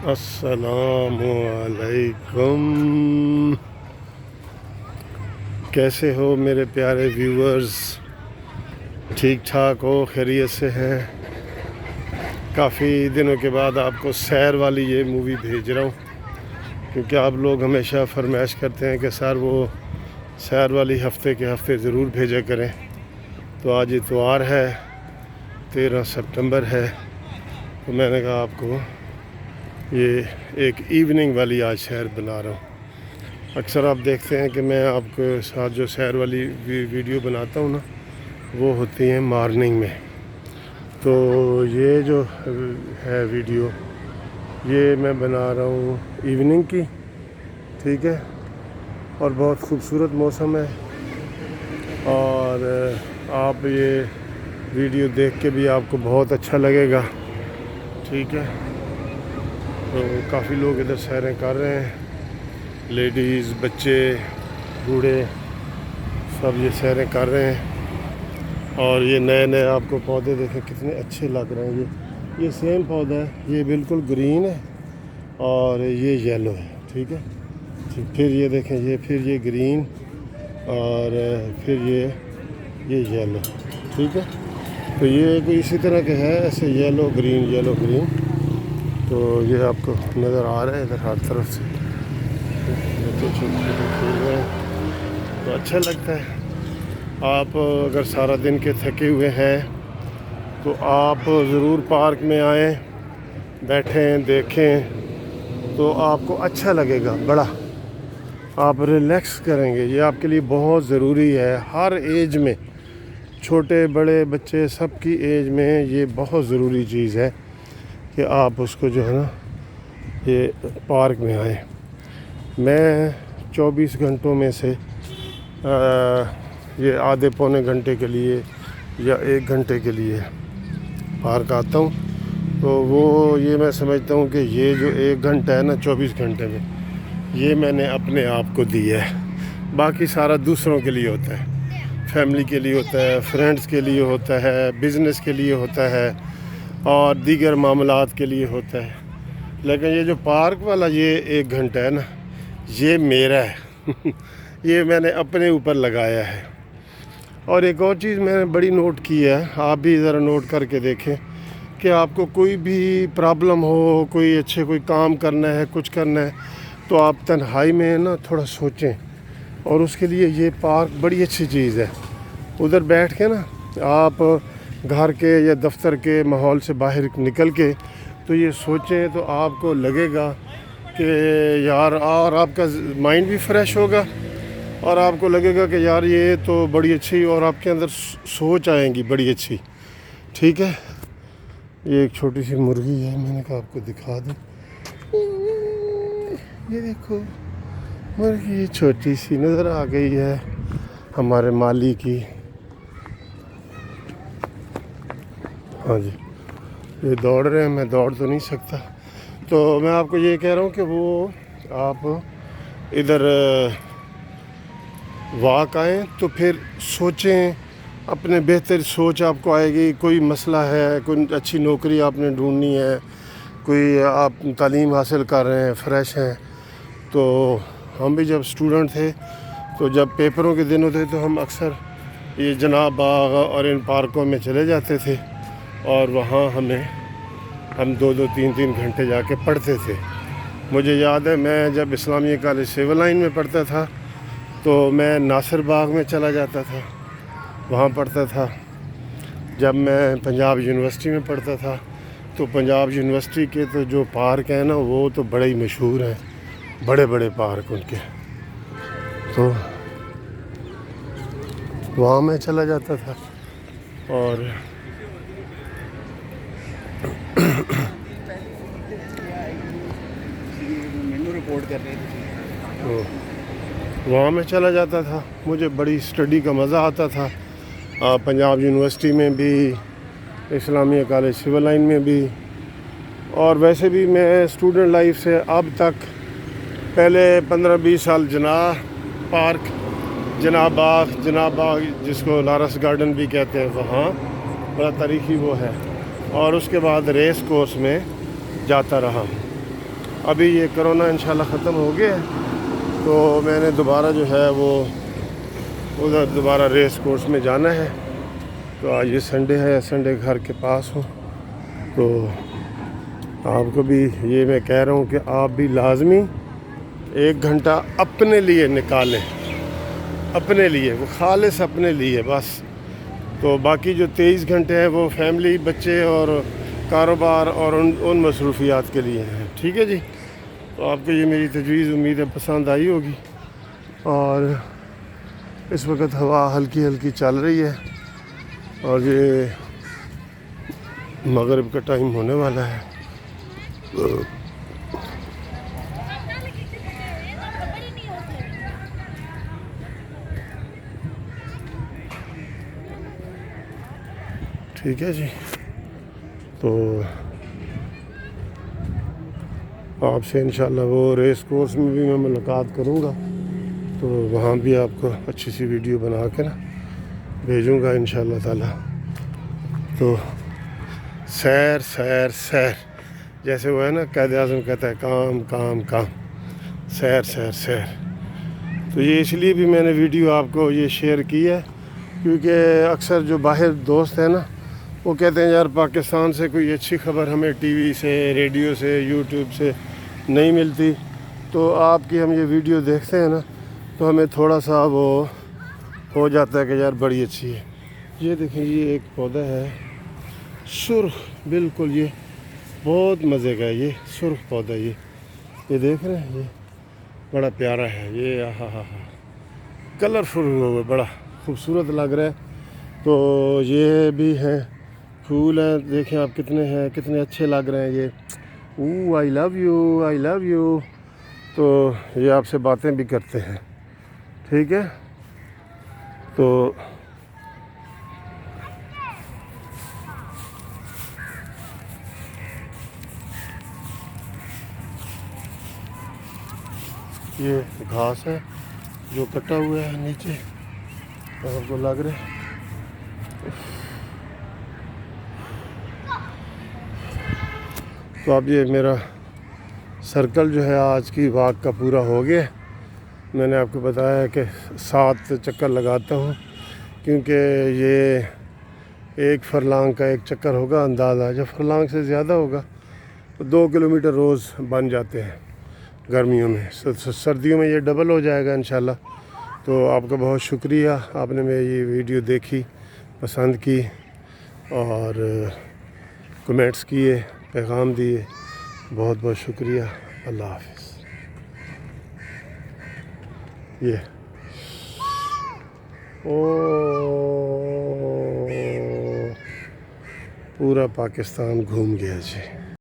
السلام علیکم، کیسے ہو میرے پیارے ویورز؟ ٹھیک ٹھاک ہو؟ خیریت سے ہیں؟ کافی دنوں کے بعد آپ کو سیر والی یہ مووی بھیج رہا ہوں، کیونکہ آپ لوگ ہمیشہ فرمائش کرتے ہیں کہ سر وہ سیر والی ہفتے کے ہفتے ضرور بھیجا کریں۔ تو آج اتوار ہے، 13 سپتمبر ہے، تو میں نے کہا آپ کو یہ ایک ایوننگ والی آج سیر بنا رہا ہوں۔ اکثر آپ دیکھتے ہیں کہ میں آپ کے ساتھ جو سیر والی ویڈیو بناتا ہوں نا، وہ ہوتی ہیں مارننگ میں۔ تو یہ جو ہے ویڈیو، یہ میں بنا رہا ہوں ایوننگ کی، ٹھیک ہے، اور بہت خوبصورت موسم ہے، اور آپ یہ ویڈیو دیکھ کے بھی آپ کو بہت اچھا لگے گا، ٹھیک ہے۔ تو کافی لوگ ادھر سیریں کر رہے ہیں، لیڈیز، بچے، بوڑھے، سب یہ سیریں کر رہے ہیں۔ اور یہ نئے نئے آپ کو پودے دیکھیں کتنے اچھے لگ رہے ہیں۔ یہ سیم پودا ہے، یہ بالکل گرین ہے اور یہ یلو ہے، ٹھیک ہے۔ پھر یہ دیکھیں، یہ گرین اور پھر یہ یلو، ٹھیک ہے۔ تو یہ کوئی اسی طرح کے ہے، ایسے یلو گرین۔ تو یہ آپ کو نظر آ رہا ہے ادھر ہر طرف سے، بچے چھوٹے کھیل رہے ہیں، تو اچھا لگتا ہے۔ آپ اگر سارا دن کے تھکے ہوئے ہیں تو آپ ضرور پارک میں آئیں، بیٹھیں، دیکھیں، تو آپ کو اچھا لگے گا بڑا، آپ ریلیکس کریں گے۔ یہ آپ کے لیے بہت ضروری ہے، ہر ایج میں، چھوٹے بڑے بچے سب کی ایج میں یہ بہت ضروری چیز ہے کہ آپ اس کو جو ہے نا یہ پارک میں آئیں۔ میں 24 گھنٹوں میں سے یہ آدھے پونے گھنٹے کے لیے یا 1 گھنٹے کے لیے پارک آتا ہوں، تو وہ یہ میں سمجھتا ہوں کہ یہ جو 1 گھنٹہ ہے نا 24 گھنٹے میں، یہ میں نے اپنے آپ کو دیا ہے۔ باقی سارا دوسروں کے لیے ہوتا ہے، فیملی کے لیے ہوتا ہے، فرینڈز کے لیے ہوتا ہے، بزنس کے لیے ہوتا ہے، اور دیگر معاملات کے لیے ہوتا ہے۔ لیکن یہ جو پارک والا یہ 1 گھنٹہ ہے نا، یہ میرا ہے یہ میں نے اپنے اوپر لگایا ہے۔ اور ایک اور چیز میں نے بڑی نوٹ کی ہے، آپ بھی ذرا نوٹ کر کے دیکھیں کہ آپ کو کوئی بھی پرابلم ہو، کوئی کام کرنا ہے، کچھ کرنا ہے، تو آپ تنہائی میں نا تھوڑا سوچیں، اور اس کے لیے یہ پارک بڑی اچھی چیز ہے۔ ادھر بیٹھ کے نا آپ گھر کے یا دفتر کے ماحول سے باہر نکل کے تو یہ سوچیں، تو آپ کو لگے گا کہ یار، اور آپ کا مائنڈ بھی فریش ہوگا، اور آپ کو لگے گا کہ یار یہ تو بڑی اچھی، اور آپ کے اندر سوچ آئیں گی بڑی اچھی، ٹھیک ہے۔ یہ ایک چھوٹی سی مرغی ہے، میں نے کہا آپ کو دکھا دوں، یہ دیکھو مرغی چھوٹی سی نظر آ گئی ہے ہمارے مالی کی۔ ہاں جی، یہ دوڑ رہے ہیں، میں دوڑ تو نہیں سکتا، تو میں آپ کو یہ کہہ رہا ہوں کہ وہ آپ ادھر واک آئیں تو پھر سوچیں، اپنے بہتر سوچ آپ کو آئے گی۔ کوئی مسئلہ ہے، کوئی اچھی نوکری آپ نے ڈھونڈنی ہے، کوئی آپ تعلیم حاصل کر رہے ہیں، فریش ہیں، تو ہم بھی جب اسٹوڈنٹ تھے تو جب پیپروں کے دن ہوتے تو ہم اکثر یہ جناب باغ اور ان پارکوں میں چلے جاتے تھے، اور وہاں ہم 2 3 گھنٹے جا کے پڑھتے تھے۔ مجھے یاد ہے میں جب اسلامیہ کالج سول لائن میں پڑھتا تھا تو میں ناصر باغ میں چلا جاتا تھا، وہاں پڑھتا تھا۔ جب میں پنجاب یونیورسٹی میں پڑھتا تھا تو پنجاب یونیورسٹی کے تو جو پارک ہیں نا، وہ تو بڑے ہی مشہور ہیں، بڑے بڑے پارک ان کے، تو وہاں میں چلا جاتا تھا۔ اور وہاں میں چلا جاتا تھا، مجھے بڑی اسٹڈی کا مزہ آتا تھا، پنجاب یونیورسٹی میں بھی، اسلامیہ کالج سول لائن میں بھی، اور ویسے بھی میں اسٹوڈنٹ لائف سے اب تک پہلے 15-20 سال جناب باغ جس کو لارس گارڈن بھی کہتے ہیں، وہاں بڑا تاریخی وہ ہے، اور اس کے بعد ریس کورس میں جاتا رہا۔ ابھی یہ کرونا انشاءاللہ ختم ہو گیا ہے تو میں نے دوبارہ جو ہے وہ ادھر دوبارہ ریس کورس میں جانا ہے. تو آج یہ سنڈے ہے, سنڈے گھر کے پاس ہوں. تو آپ کو بھی یہ میں کہہ رہا ہوں کہ آپ بھی لازمی 1 گھنٹہ اپنے لیے نکالیں, اپنے لیے, وہ خالص اپنے لیے بس. تو باقی جو 23 گھنٹے ہیں وہ فیملی, بچے اور کاروبار اور ان مصروفیات کے لیے ہیں. ٹھیک ہے جی. تو آپ کو یہ میری تجویز امید ہے پسند آئی ہوگی. اور اس وقت ہوا ہلکی ہلکی چل رہی ہے اور یہ مغرب کا ٹائم ہونے والا ہے. ٹھیک ہے جی. تو آپ سے انشاءاللہ وہ ریس کورس میں بھی میں ملاقات کروں گا, تو وہاں بھی آپ کو اچھی سی ویڈیو بنا کے نا بھیجوں گا انشاءاللہ تعالی. تو سیر سیر سیر, جیسے وہ ہے نا قائد اعظم کہتا ہے کام کام کام, سیر سیر سیر. تو یہ اس لیے بھی میں نے ویڈیو آپ کو یہ شیئر کی ہے کیونکہ اکثر جو باہر دوست ہیں نا وہ کہتے ہیں یار پاکستان سے کوئی اچھی خبر ہمیں ٹی وی سے, ریڈیو سے, یوٹیوب سے نہیں ملتی. تو آپ کی ہم یہ ویڈیو دیکھتے ہیں نا تو ہمیں تھوڑا سا وہ ہو جاتا ہے کہ یار بڑی اچھی ہے. یہ دیکھیں یہ ایک پودا ہے سرخ, بالکل یہ بہت مزے کا ہے. یہ سرخ پودا, یہ دیکھ رہے ہیں, یہ بڑا پیارا ہے. یہ ہاں ہاں ہاں کلرفل ہوا ہوا, بڑا خوبصورت لگ رہا ہے. تو یہ بھی ہیں پھول ہیں, دیکھیں آپ کتنے ہیں, کتنے اچھے لگ رہے ہیں. یہ آئی love you, I love you. تو یہ آپ سے باتیں بھی کرتے ہیں. ٹھیک ہے. تو یہ گھاس ہے جو کٹا ہوا ہے نیچے, آپ کو لگ رہا ہے. تو اب یہ میرا سرکل جو ہے آج کی واک کا پورا ہو گیا. میں نے آپ کو بتایا کہ 7 چکر لگاتا ہوں کیونکہ یہ 1 فرلانگ کا 1 چکر ہوگا اندازہ. جب فرلانگ سے زیادہ ہوگا تو 2 کلومیٹر روز بن جاتے ہیں گرمیوں میں. سردیوں میں یہ ڈبل ہو جائے گا انشاءاللہ. تو آپ کا بہت شکریہ, آپ نے میری یہ ویڈیو دیکھی, پسند کی اور کمنٹس کیے, پیغام دیے. بہت بہت شکریہ. اللہ حافظ. یہ پورا پاکستان گھوم گیا جی.